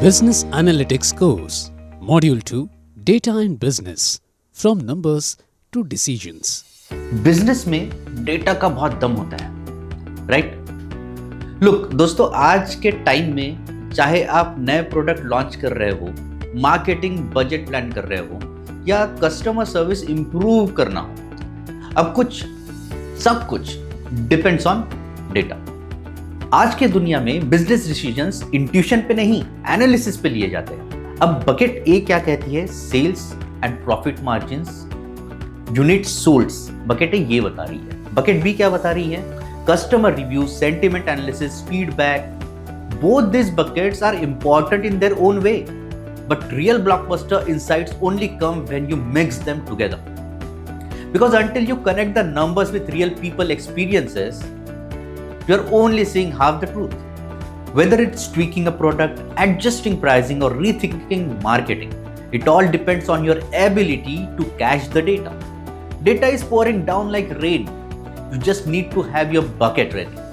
Business Analytics Course, Module 2, Data and Business, From Numbers to Decisions. Business में data का बहुत दम होता है, राइट? लुक दोस्तों, आज के टाइम में चाहे आप नए प्रोडक्ट लॉन्च कर रहे हो, मार्केटिंग बजट प्लान कर रहे हो या कस्टमर सर्विस इंप्रूव करना हो, सब कुछ डिपेंड्स ऑन डेटा। आज के दुनिया में बिजनेस डिसीजंस इंट्यूशन पे नहीं, एनालिसिस पे लिए जाते हैं। अब बकेट ए क्या कहती है? Sales and profit margins, unit solds, bucket A ये बता रही है। बकेट बी क्या बता रही है? Customer review, sentiment analysis, feedback. Both these buckets are important in their own way, but real blockbuster insights only come when you mix them together. Because until you connect the numbers with real people experiences, you're only seeing half the truth. Whether it's tweaking a product, adjusting pricing, or rethinking marketing, it all depends on your ability to catch the data. Data is pouring down like rain. You just need to have your bucket ready.